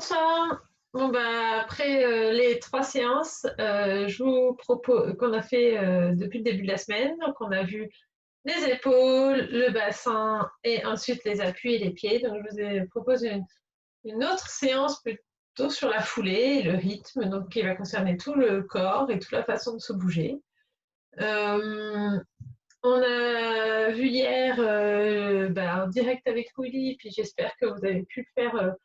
Bonsoir. Bon, bah, après les 3 séances, je vous propose qu'on a fait depuis le début de la semaine. Donc, on a vu les épaules, le bassin et ensuite les appuis et les pieds. Donc, je vous propose une autre séance plutôt sur la foulée et le rythme, donc qui va concerner tout le corps et toute la façon de se bouger. On a vu hier en direct avec Willy, puis j'espère que vous avez pu le faire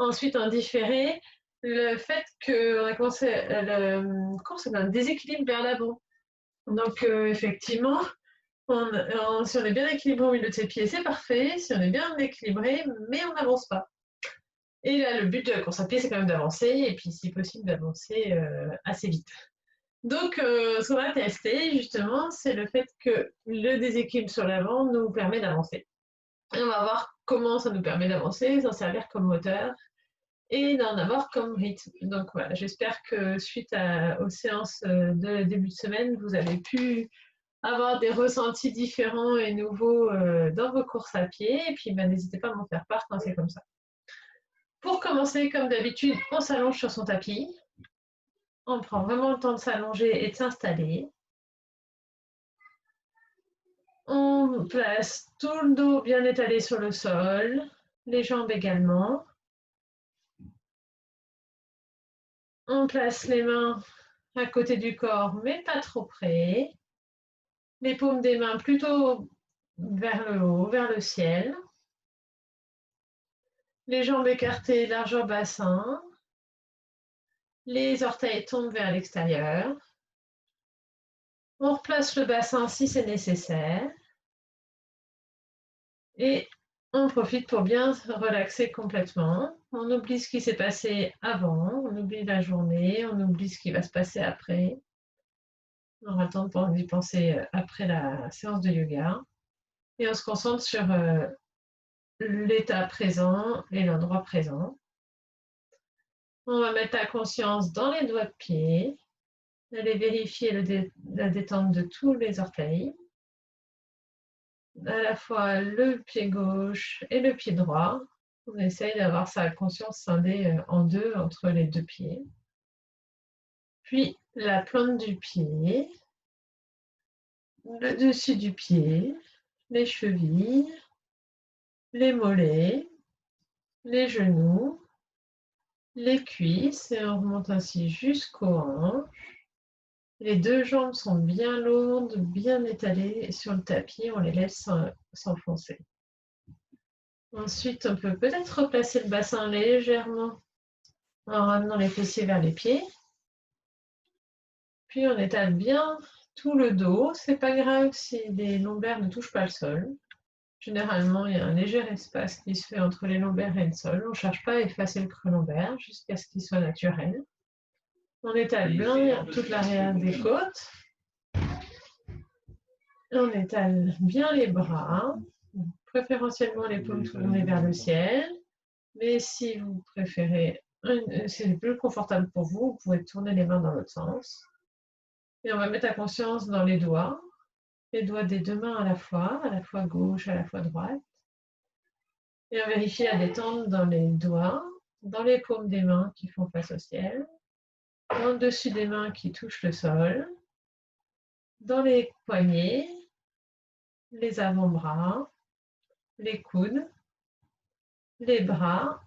ensuite en différé, le fait qu'on a commencé le cours, c'est un déséquilibre vers l'avant. Donc effectivement, si on est bien équilibré au milieu de ses pieds, c'est parfait. Si on est bien équilibré, mais on n'avance pas. Et là, le but de la course à pied, c'est quand même d'avancer, et puis si possible, d'avancer assez vite. Donc, ce qu'on va tester, justement, c'est le fait que le déséquilibre sur l'avant nous permet d'avancer. Et on va voir comment ça nous permet d'avancer, s'en servir comme moteur et d'en avoir comme rythme. Donc voilà, j'espère que suite aux séances de début de semaine, vous avez pu avoir des ressentis différents et nouveaux dans vos courses à pied. Et puis n'hésitez pas à m'en faire part quand c'est comme ça. Pour commencer, comme d'habitude, on s'allonge sur son tapis. On prend vraiment le temps de s'allonger et de s'installer. On place tout le dos bien étalé sur le sol, les jambes également. On place les mains à côté du corps, mais pas trop près. Les paumes des mains plutôt vers le haut, vers le ciel. Les jambes écartées, largeur bassin. Les orteils tombent vers l'extérieur. On replace le bassin si c'est nécessaire. Et on profite pour bien se relaxer complètement. On oublie ce qui s'est passé avant, on oublie la journée, on oublie ce qui va se passer après. On aura le temps d'y penser après la séance de yoga. Et on se concentre sur l'état présent et l'endroit présent. On va mettre la conscience dans les doigts de pied, aller vérifier la détente de tous les orteils, à la fois le pied gauche et le pied droit. On essaye d'avoir sa conscience scindée en deux entre les deux pieds. Puis la plante du pied, le dessus du pied, les chevilles, les mollets, les genoux, les cuisses, et on remonte ainsi jusqu'aux hanches. Les deux jambes sont bien lourdes, bien étalées sur le tapis, on les laisse s'enfoncer. Ensuite, on peut peut-être replacer le bassin légèrement en ramenant les fessiers vers les pieds. Puis on étale bien tout le dos. C'est pas grave si les lombaires ne touchent pas le sol. Généralement, il y a un léger espace qui se fait entre les lombaires et le sol. On ne cherche pas à effacer le creux lombaire jusqu'à ce qu'il soit naturel. On étale bien toute l'arrière des côtes. On étale bien les bras, préférentiellement les paumes tournées vers le ciel. Mais si vous préférez, c'est plus confortable pour vous, vous pouvez tourner les mains dans l'autre sens. Et on va mettre la conscience dans les doigts des deux mains à la fois gauche, à la fois droite. Et on vérifie la détente dans les doigts, dans les paumes des mains qui font face au ciel, dans le dessus des mains qui touchent le sol, dans les poignets, les avant-bras, les coudes, les bras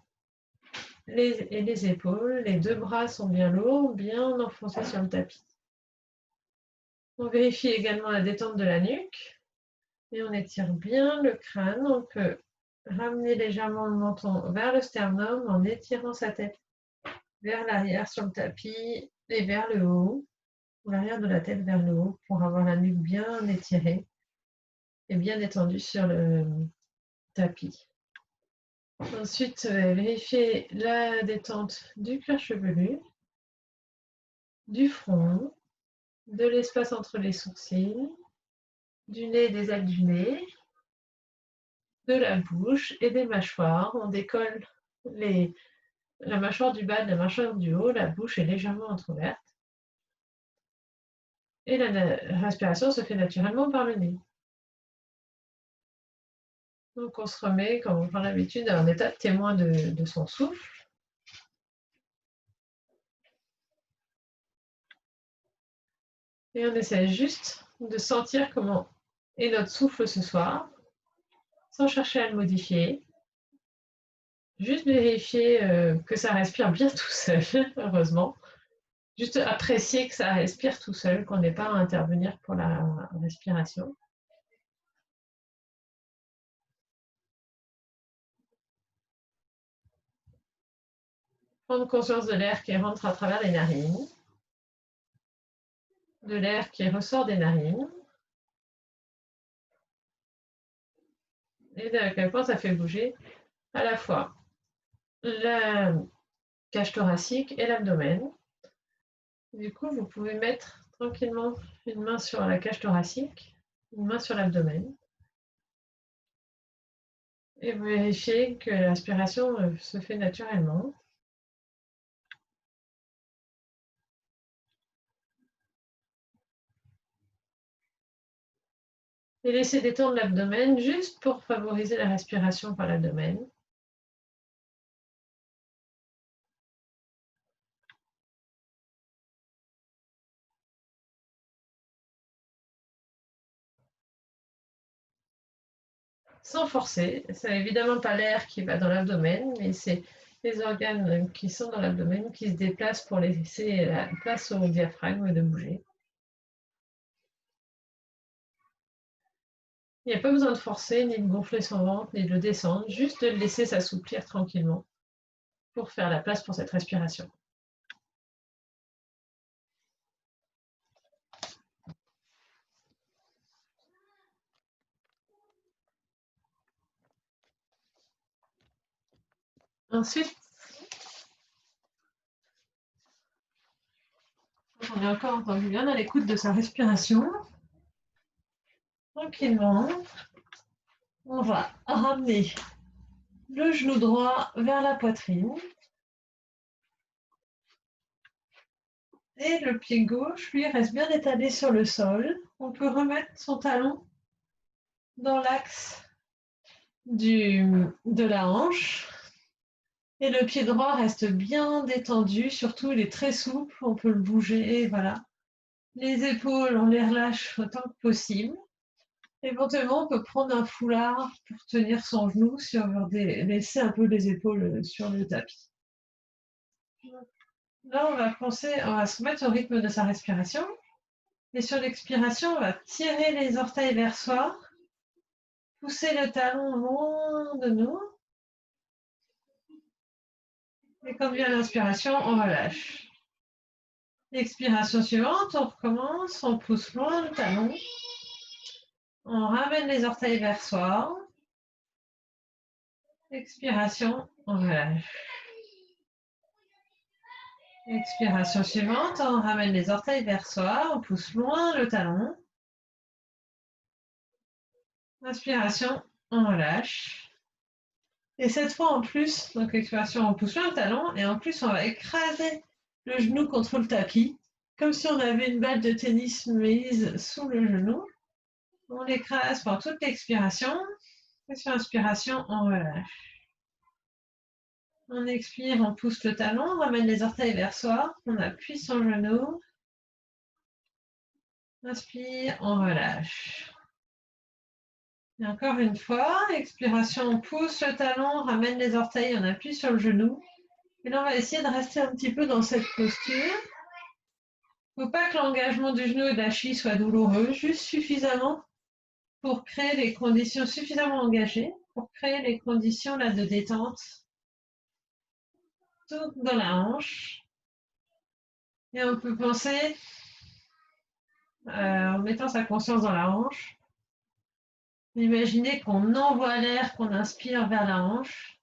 et les épaules. Les deux bras sont bien lourds, bien enfoncés sur le tapis. On vérifie également la détente de la nuque et on étire bien le crâne. On peut ramener légèrement le menton vers le sternum en étirant sa tête vers l'arrière sur le tapis et vers le haut, l'arrière de la tête vers le haut pour avoir la nuque bien étirée et bien détendue sur le tapis. Ensuite, vérifier la détente du cuir chevelu, du front, de l'espace entre les sourcils, du nez et des ailes du nez, de la bouche et des mâchoires. On décolle la mâchoire du bas de la mâchoire du haut, la bouche est légèrement entrouverte. Et la respiration se fait naturellement par le nez. Donc on se remet, comme on prend l'habitude, en état de témoin de son souffle. Et on essaie juste de sentir comment est notre souffle ce soir, sans chercher à le modifier. Juste vérifier que ça respire bien tout seul, heureusement. Juste apprécier que ça respire tout seul, qu'on n'ait pas à intervenir pour la respiration. Prendre conscience de l'air qui rentre à travers les narines, de l'air qui ressort des narines, et de quel point ça fait bouger à la fois la cage thoracique et l'abdomen. Du coup, vous pouvez mettre tranquillement une main sur la cage thoracique, une main sur l'abdomen, et vous vérifiez que la respiration se fait naturellement. Et laissez détendre l'abdomen juste pour favoriser la respiration par l'abdomen. Sans forcer. C'est évidemment pas l'air qui va dans l'abdomen, mais c'est les organes qui sont dans l'abdomen qui se déplacent pour laisser la place au diaphragme de bouger. Il n'y a pas besoin de forcer, ni de gonfler son ventre, ni de le descendre, juste de le laisser s'assouplir tranquillement pour faire la place pour cette respiration. Ensuite, on est encore entendu bien à l'écoute de sa respiration. Tranquillement, on va ramener le genou droit vers la poitrine. Et le pied gauche, lui, reste bien étalé sur le sol. On peut remettre son talon dans l'axe de la hanche. Et le pied droit reste bien détendu, surtout il est très souple, on peut le bouger, voilà. Les épaules, on les relâche autant que possible. Éventuellement, on peut prendre un foulard pour tenir son genou, laisser un peu les épaules sur le tapis. Là, on va se mettre au rythme de sa respiration. Et sur l'expiration, on va tirer les orteils vers soi, pousser le talon loin de nous. Et quand vient l'inspiration, on relâche. L'expiration suivante, on recommence, on pousse loin le talon. On ramène les orteils vers soi. Expiration, on relâche. Expiration suivante, on ramène les orteils vers soi, on pousse loin le talon. Inspiration, on relâche. Et cette fois en plus, donc expiration, on pousse loin le talon et en plus on va écraser le genou contre le tapis, comme si on avait une balle de tennis mise sous le genou. On l'écrase pendant toute l'expiration. Et sur l'inspiration, on relâche. On expire, on pousse le talon, on ramène les orteils vers soi, on appuie son genou. Inspire, on relâche. Et encore une fois, expiration, on pousse le talon, on ramène les orteils, on appuie sur le genou. Et là, on va essayer de rester un petit peu dans cette posture. Il ne faut pas que l'engagement du genou et de la cheville soit douloureux, juste suffisamment pour créer les conditions suffisamment engagées, pour créer les conditions là, de détente tout dans la hanche. Et on peut penser, en mettant sa conscience dans la hanche, imaginez qu'on envoie l'air, qu'on inspire vers la hanche.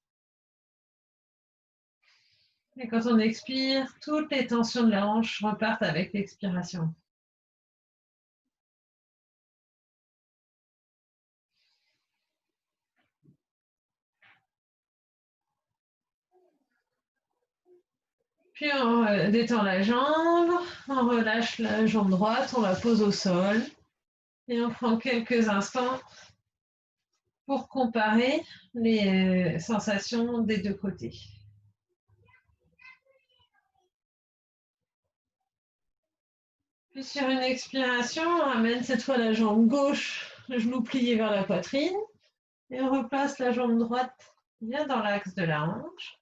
Et quand on expire, toutes les tensions de la hanche repartent avec l'expiration. Puis on détend la jambe, on relâche la jambe droite, on la pose au sol. Et on prend quelques instants pour comparer les sensations des deux côtés. Puis sur une expiration, on ramène cette fois la jambe gauche, le genou plié vers la poitrine. Et on replace la jambe droite bien dans l'axe de la hanche.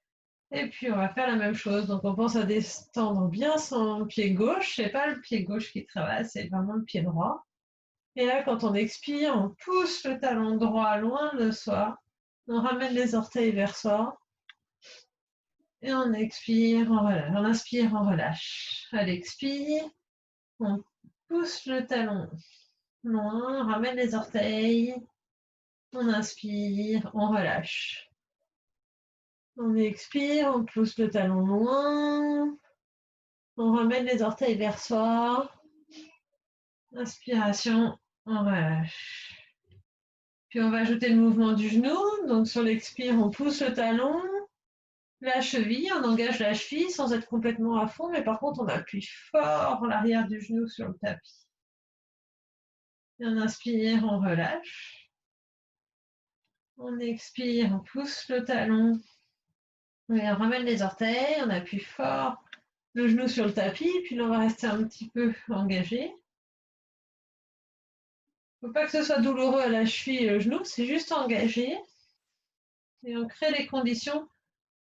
Et puis on va faire la même chose. Donc on pense à détendre bien son pied gauche. C'est pas le pied gauche qui travaille, c'est vraiment le pied droit. Et là, quand on expire, on pousse le talon droit loin de soi. On ramène les orteils vers soi. Et on expire, on relâche. On inspire, on relâche. À l'expire, on pousse le talon loin, on ramène les orteils. On inspire, on relâche. On expire, on pousse le talon loin. On ramène les orteils vers soi. Inspiration, on relâche. Puis on va ajouter le mouvement du genou. Donc sur l'expire, on pousse le talon, la cheville, on engage la cheville sans être complètement à fond, mais par contre on appuie fort l'arrière du genou sur le tapis. Et on inspire, on relâche. On expire, on pousse le talon. Et on ramène les orteils, on appuie fort le genou sur le tapis, puis là on va rester un petit peu engagé. Il ne faut pas que ce soit douloureux à la cheville et le genou, c'est juste engagé. Et on crée les conditions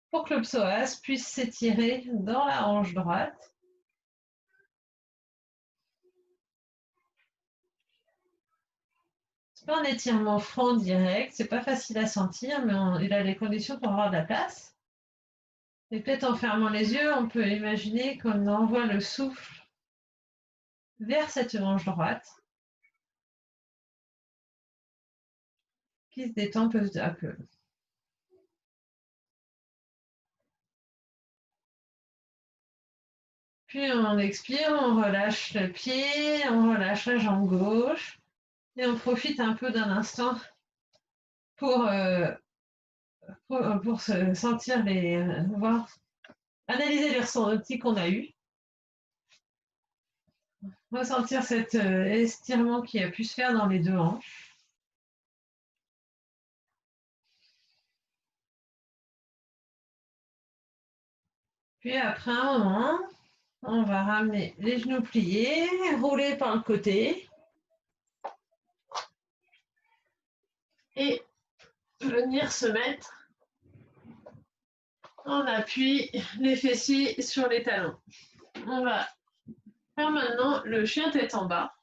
pour que le psoas puisse s'étirer dans la hanche droite. Ce n'est pas un étirement franc direct, c'est pas facile à sentir, mais il a les conditions pour avoir de la place. Et peut-être en fermant les yeux, on peut imaginer qu'on envoie le souffle vers cette hanche droite qui se détend peu à peu. Puis on expire, on relâche le pied, on relâche la jambe gauche et on profite un peu d'un instant pour se sentir voir, analyser les ressentis qu'on a eus, ressentir cet étirement qui a pu se faire dans les deux hanches. Puis après un moment, on va ramener les genoux pliés, rouler par le côté et venir se mettre en appui les fessiers sur les talons. On va faire maintenant le chien tête en bas.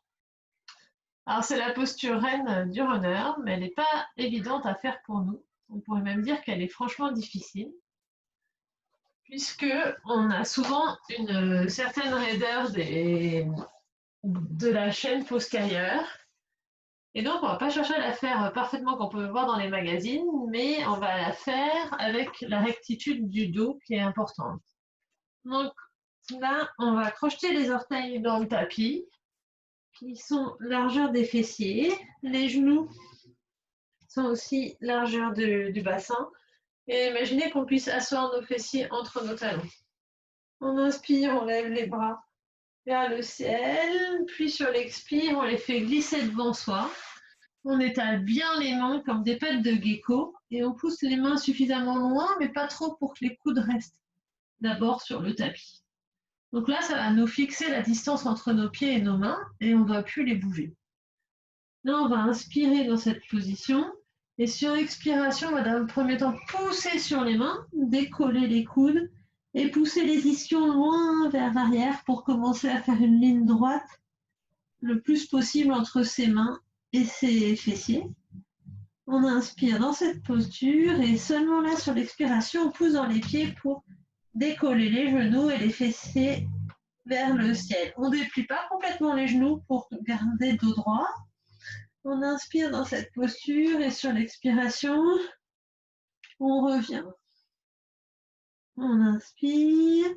Alors c'est la posture reine du runner, mais elle n'est pas évidente à faire pour nous. On pourrait même dire qu'elle est franchement difficile, puisque on a souvent une certaine raideur de la chaîne postérieure. Et donc on ne va pas chercher à la faire parfaitement comme on peut le voir dans les magazines, mais on va la faire avec la rectitude du dos qui est importante. Donc là, on va crocheter les orteils dans le tapis, qui sont largeur des fessiers. Les genoux sont aussi largeur du bassin. Et imaginez qu'on puisse asseoir nos fessiers entre nos talons. On inspire, on lève les bras vers le ciel, puis sur l'expire, on les fait glisser devant soi. On étale bien les mains comme des pattes de gecko et on pousse les mains suffisamment loin, mais pas trop pour que les coudes restent d'abord sur le tapis. Donc là, ça va nous fixer la distance entre nos pieds et nos mains et on ne doit plus les bouger. Là, on va inspirer dans cette position et sur expiration, on va dans le premier temps pousser sur les mains, décoller les coudes et pousser les ischions loin vers l'arrière pour commencer à faire une ligne droite le plus possible entre ses mains et ses fessiers. On inspire dans cette posture et seulement là sur l'expiration, on pousse dans les pieds pour décoller les genoux et les fessiers vers le ciel. On ne déplie pas complètement les genoux pour garder le dos droit. On inspire dans cette posture et sur l'expiration, on revient. On inspire.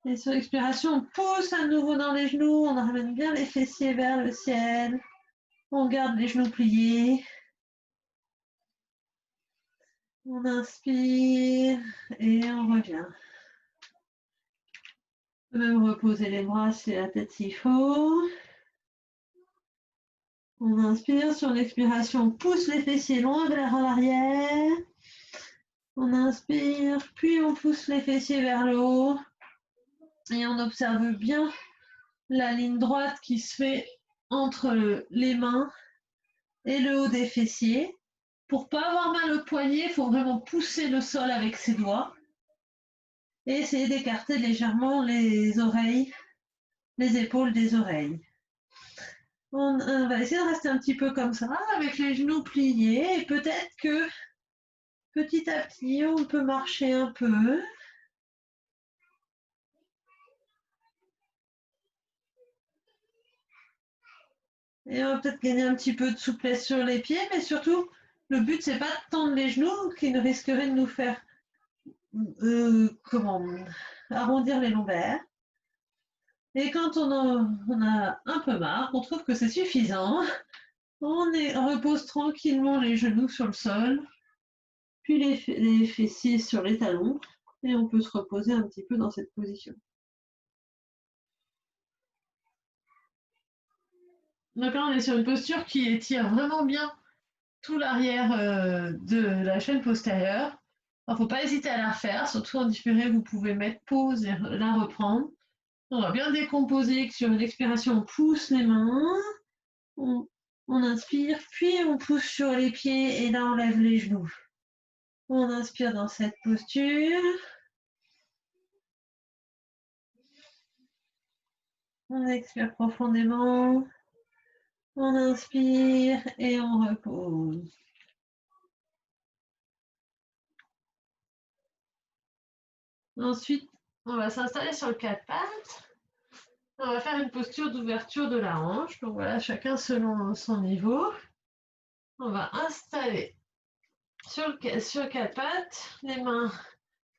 Et sur l'expiration, on pousse à nouveau dans les genoux. On ramène bien les fessiers vers le ciel. On garde les genoux pliés. On inspire et on revient. On peut même reposer les bras sur la tête s'il faut. On inspire, sur l'expiration, on pousse les fessiers loin vers l'arrière. On inspire, puis on pousse les fessiers vers le haut. Et on observe bien la ligne droite qui se fait entre les mains et le haut des fessiers. Pour pas avoir mal au poignet, il faut vraiment pousser le sol avec ses doigts et essayer d'écarter légèrement les oreilles, les épaules des oreilles. On va essayer de rester un petit peu comme ça, avec les genoux pliés, et peut-être que petit à petit, on peut marcher un peu. Et on va peut-être gagner un petit peu de souplesse sur les pieds, mais surtout, le but, c'est pas de tendre les genoux qui ne risqueraient de nous faire arrondir les lombaires. Et quand on a un peu marre, on trouve que c'est suffisant, on repose tranquillement les genoux sur le sol, puis les fessiers sur les talons, et on peut se reposer un petit peu dans cette position. Donc là, on est sur une posture qui étire vraiment bien tout l'arrière de la chaîne postérieure. Il ne faut pas hésiter à la refaire, surtout en différé, vous pouvez mettre pause et la reprendre. On va bien décomposer, que sur une expiration, on pousse les mains, on, on inspire, puis on pousse sur les pieds et là on lève les genoux. On inspire dans cette posture. On expire profondément. On inspire et on repose. Ensuite, on va s'installer sur le quatre pattes. On va faire une posture d'ouverture de la hanche. Donc voilà, chacun selon son niveau. On va installer sur quatre pattes, les mains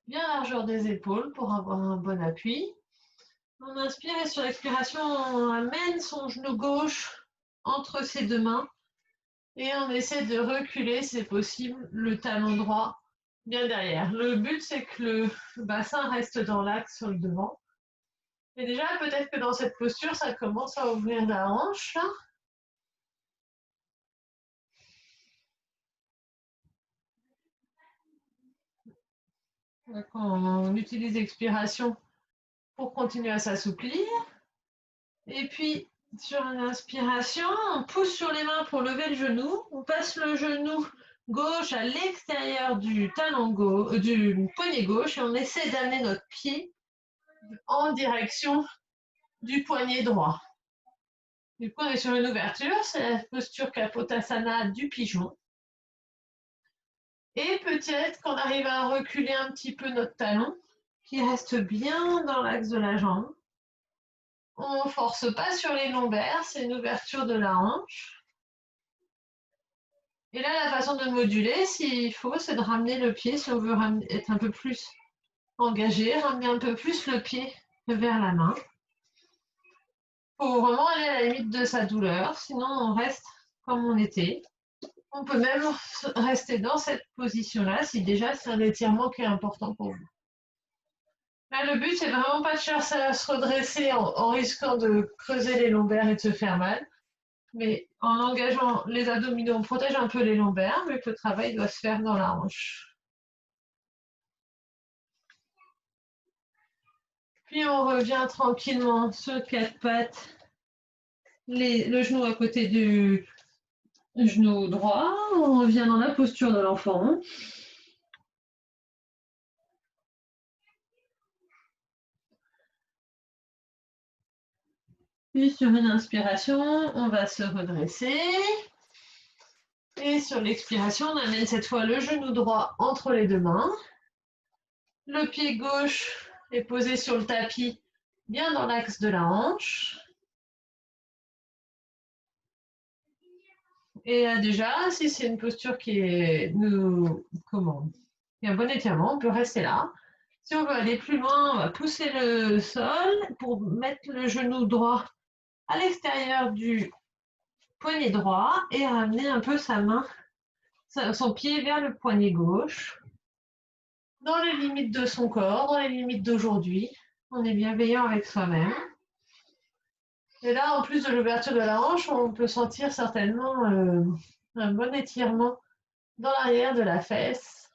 bien largeur des épaules pour avoir un bon appui. On inspire et sur l'expiration, on amène son genou gauche entre ses deux mains et on essaie de reculer, si c'est possible, le talon droit bien derrière. Le but, c'est que le bassin reste dans l'axe sur le devant. Et déjà, peut-être que dans cette posture, ça commence à ouvrir la hanche. Là. Donc, on utilise l'expiration pour continuer à s'assouplir. Et puis, sur une inspiration, on pousse sur les mains pour lever le genou. On passe le genou gauche à l'extérieur du talon gauche, du poignet gauche et on essaie d'amener notre pied en direction du poignet droit. Du coup, on est sur une ouverture, c'est la posture Kapotasana du pigeon. Et peut-être qu'on arrive à reculer un petit peu notre talon, qui reste bien dans l'axe de la jambe. On ne force pas sur les lombaires, c'est une ouverture de la hanche. Et là, la façon de moduler, s'il faut, c'est de ramener le pied, si on veut être un peu plus engagé, ramener un peu plus le pied vers la main. Il faut vraiment aller à la limite de sa douleur, sinon on reste comme on était. On peut même rester dans cette position-là si déjà c'est un étirement qui est important pour vous. Là, le but, c'est vraiment pas de chercher à se redresser en risquant de creuser les lombaires et de se faire mal. Mais en engageant les abdominaux, on protège un peu les lombaires, mais que le travail doit se faire dans la hanche. Puis on revient tranquillement sur quatre pattes, le genou à côté du genou droit. On revient dans la posture de l'enfant. Puis sur une inspiration, on va se redresser. Et sur l'expiration, on amène cette fois le genou droit entre les deux mains. Le pied gauche est posé sur le tapis, bien dans l'axe de la hanche. Et déjà, si c'est une posture qui est un bon étirement, on peut rester là. Si on veut aller plus loin, on va pousser le sol pour mettre le genou droit à l'extérieur du poignet droit et ramener un peu sa main, son pied vers le poignet gauche, dans les limites de son corps, dans les limites d'aujourd'hui. On est bienveillant avec soi-même. Et là, en plus de l'ouverture de la hanche, on peut sentir certainement un bon étirement dans l'arrière de la fesse.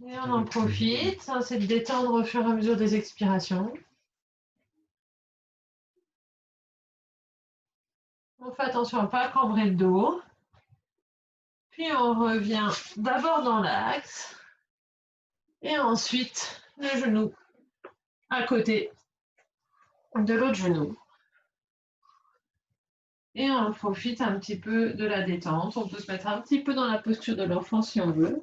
Et on en profite, ça c'est de détendre au fur et à mesure des expirations. On fait attention à ne pas cambrer le dos. Puis on revient d'abord dans l'axe et ensuite le genou à côté de l'autre genou. Et on profite un petit peu de la détente. On peut se mettre un petit peu dans la posture de l'enfant si on veut.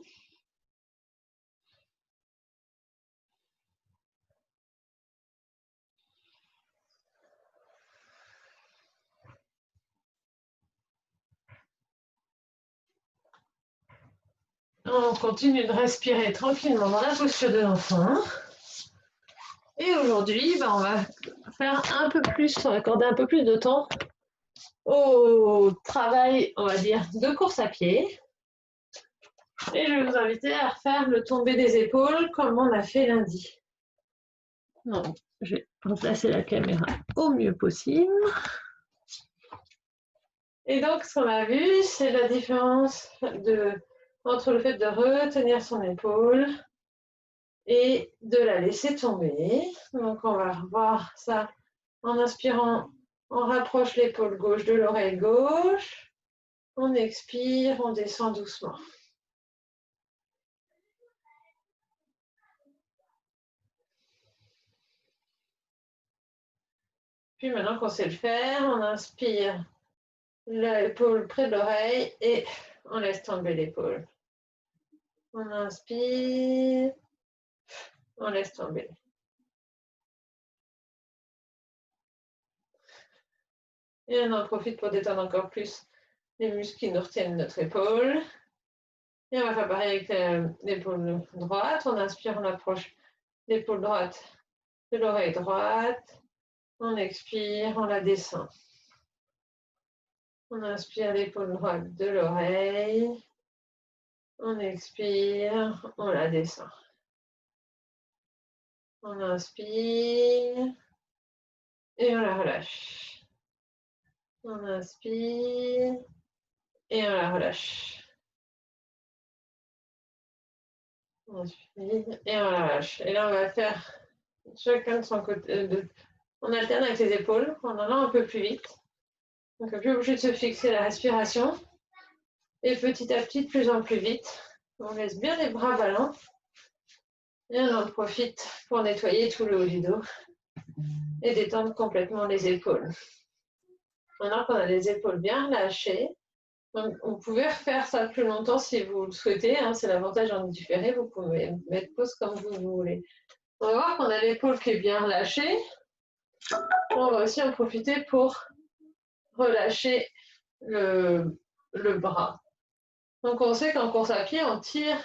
On continue de respirer tranquillement dans la posture de l'enfant. Et aujourd'hui, on va faire un peu plus, accorder un peu plus de temps au travail, on va dire, de course à pied. Et je vais vous inviter à refaire le tombé des épaules comme on a fait lundi. Donc, je vais replacer la caméra au mieux possible. Et donc, ce qu'on a vu, c'est la différence entre le fait de retenir son épaule et de la laisser tomber. Donc, on va revoir ça en inspirant, on rapproche l'épaule gauche de l'oreille gauche. On expire, on descend doucement. Puis maintenant qu'on sait le faire, on inspire l'épaule près de l'oreille et on laisse tomber l'épaule. On inspire, on laisse tomber. Et on en profite pour détendre encore plus les muscles qui nous retiennent notre épaule. Et on va faire pareil avec l'épaule droite. On inspire, on approche l'épaule droite de l'oreille droite. On expire, on la descend. On inspire l'épaule droite de l'oreille. On expire, on la descend. On inspire et on la relâche. On inspire et on la relâche. On inspire et on la relâche. Et là, on va faire chacun de son côté. On alterne avec les épaules en allant un peu plus vite. Donc, on n'est plus obligé de se fixer la respiration. Et petit à petit, de plus en plus vite. On laisse bien les bras ballants. Et on en profite pour nettoyer tout le haut du dos et détendre complètement les épaules. Maintenant qu'on a les épaules bien relâchées, donc vous pouvez refaire ça plus longtemps si vous le souhaitez. Hein, c'est l'avantage en différé. Vous pouvez mettre pause comme vous voulez. On va voir qu'on a l'épaule qui est bien relâchée. On va aussi en profiter pour relâcher le bras. Donc on sait qu'en course à pied, on tire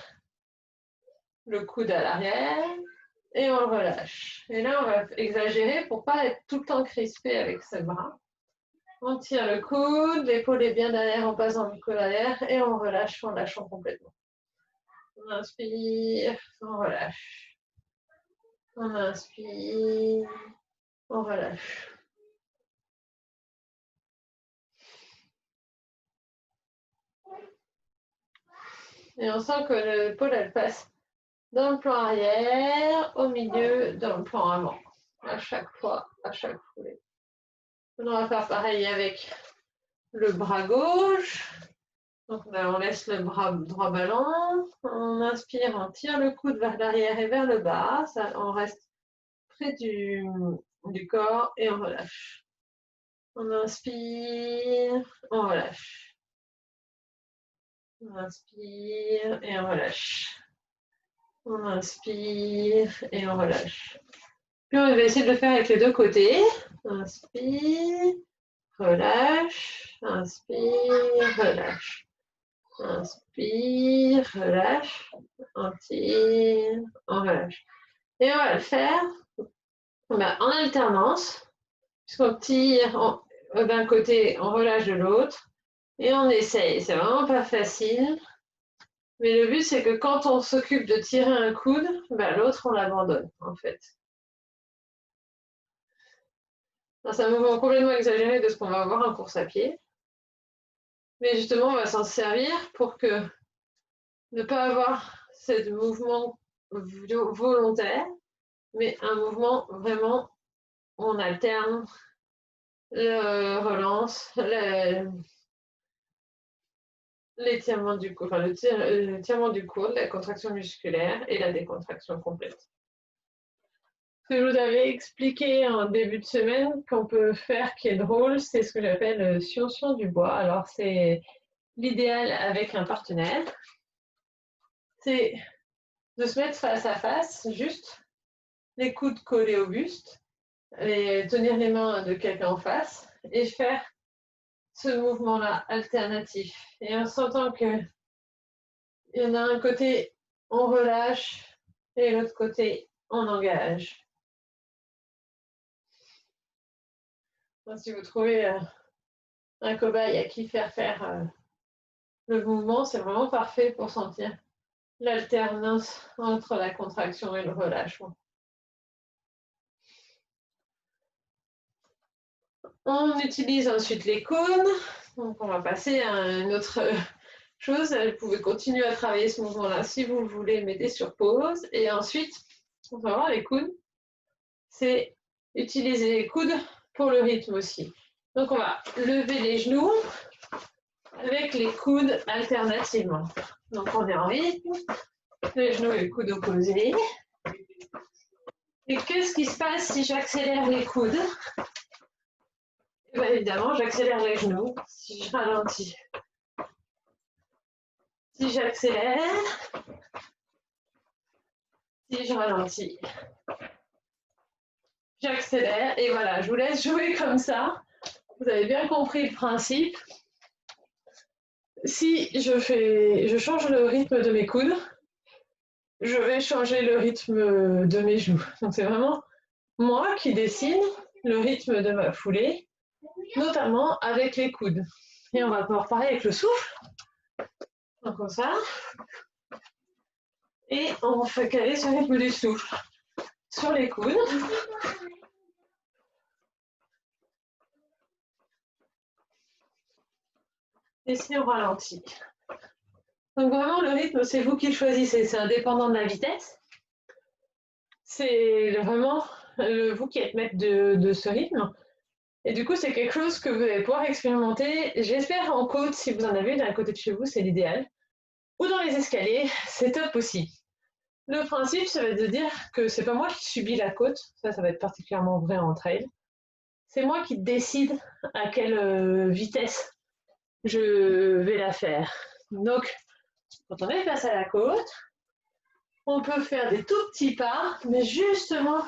le coude à l'arrière et on le relâche. Et là, on va exagérer pour ne pas être tout le temps crispé avec ce bras. On tire le coude, l'épaule est bien derrière, on passe dans le coude derrière et on relâche en lâchant complètement. On inspire, on relâche. On inspire, on relâche. Et on sent que l'épaule, elle passe dans le plan arrière, au milieu, dans le plan avant. À chaque fois, à chaque foulée. On va faire pareil avec le bras gauche. Donc on laisse le bras droit ballant. On inspire, on tire le coude vers l'arrière et vers le bas. Ça, on reste près du corps et on relâche. On inspire, on relâche. On inspire et on relâche. On inspire et on relâche. Puis on va essayer de le faire avec les deux côtés. Inspire, relâche, inspire, relâche. Inspire, relâche, on tire, on relâche. Et on va le faire en alternance, puisqu'on tire d'un côté, on relâche de l'autre, et on essaye. C'est vraiment pas facile, mais le but c'est que quand on s'occupe de tirer un coude, l'autre on l'abandonne en fait. C'est un mouvement complètement exagéré de ce qu'on va avoir en course à pied. Mais justement, on va s'en servir pour que ne pas avoir c'est de mouvement volontaire, mais un mouvement vraiment, on alterne, relance, l'étirement du cou, enfin l'étirement du coude, la contraction musculaire et la décontraction complète. Ce que je vous avais expliqué en début de semaine qu'on peut faire qui est drôle, c'est ce que j'appelle sion du bois. Alors c'est l'idéal avec un partenaire, c'est de se mettre face à face, juste les coudes collés au buste, et tenir les mains de quelqu'un en face et faire ce mouvement-là alternatif. Et en sentant qu'il y en a un côté, on relâche et l'autre côté, on engage. Si vous trouvez un cobaye à qui faire le mouvement, c'est vraiment parfait pour sentir l'alternance entre la contraction et le relâchement. On utilise ensuite les cônes. Donc on va passer à une autre chose. Vous pouvez continuer à travailler ce mouvement-là si vous le voulez, mettez sur pause. Et ensuite, on va voir les coudes. C'est utiliser les coudes pour le rythme aussi. Donc on va lever les genoux avec les coudes alternativement. Donc on est en rythme, les genoux et les coudes opposés. Et qu'est-ce qui se passe si j'accélère les coudes? Et bien évidemment, j'accélère les genoux si je ralentis. Si j'accélère, si je ralentis, j'accélère. Et voilà, je vous laisse jouer comme ça. Vous avez bien compris le principe. Si je change le rythme de mes coudes, je vais changer le rythme de mes genoux. Donc c'est vraiment moi qui décide le rythme de ma foulée, notamment avec les coudes. Et on va pouvoir parler avec le souffle. Donc comme ça. Et on fait caler ce rythme du souffle sur les coudes. Et si on ralentit. Donc vraiment, le rythme, c'est vous qui le choisissez. C'est indépendant de la vitesse. C'est vraiment vous qui êtes maître de ce rythme. Et du coup, c'est quelque chose que vous allez pouvoir expérimenter, j'espère en côte, si vous en avez une à côté de chez vous, c'est l'idéal. Ou dans les escaliers, c'est top aussi. Le principe, ça va être de dire que c'est pas moi qui subis la côte, ça va être particulièrement vrai en trail. C'est moi qui décide à quelle vitesse je vais la faire. Donc, quand on est face à la côte, on peut faire des tout petits pas, mais justement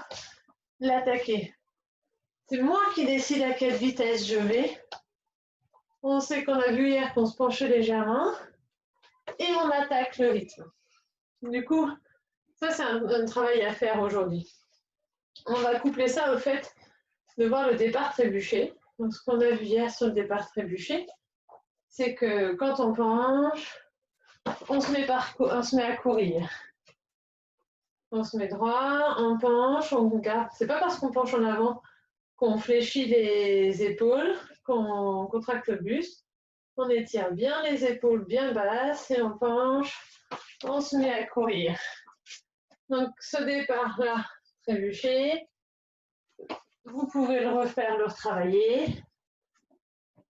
l'attaquer. C'est moi qui décide à quelle vitesse je vais. On sait qu'on a vu hier qu'on se penchait légèrement et on attaque le rythme. Du coup, ça c'est un travail à faire aujourd'hui. On va coupler ça au fait de voir le départ trébuché. Donc, ce qu'on a vu hier sur le départ trébuché, c'est que quand on penche, on se met à courir. On se met droit, on penche, on garde. C'est pas parce qu'on penche en avant qu'on fléchit les épaules, qu'on contracte le buste. On étire bien les épaules bien basses et on penche, on se met à courir. Donc ce départ-là, trébuché, vous pouvez le refaire, le retravailler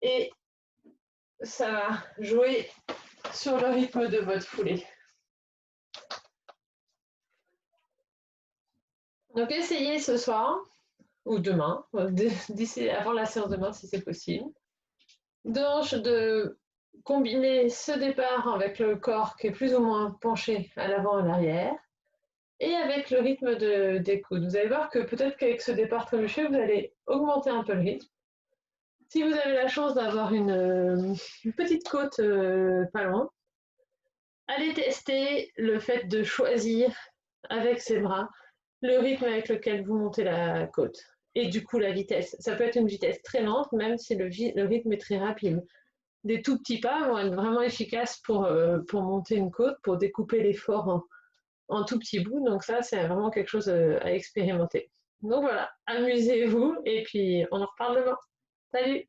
et ça va jouer sur le rythme de votre foulée. Donc essayez ce soir ou demain, d'ici avant la séance de demain si c'est possible, de combiner ce départ avec le corps qui est plus ou moins penché à l'avant et à l'arrière et avec le rythme des coudes. Vous allez voir que peut-être qu'avec ce départ trébuché, vous allez augmenter un peu le rythme. Si vous avez la chance d'avoir une petite côte pas loin, allez tester le fait de choisir avec ses bras le rythme avec lequel vous montez la côte. Et du coup, la vitesse. Ça peut être une vitesse très lente, même si le rythme est très rapide. Des tout petits pas vont être vraiment efficaces pour monter une côte, pour découper l'effort en tout petits bouts. Donc ça, c'est vraiment quelque chose à expérimenter. Donc voilà, amusez-vous et puis on en reparle demain. Salut!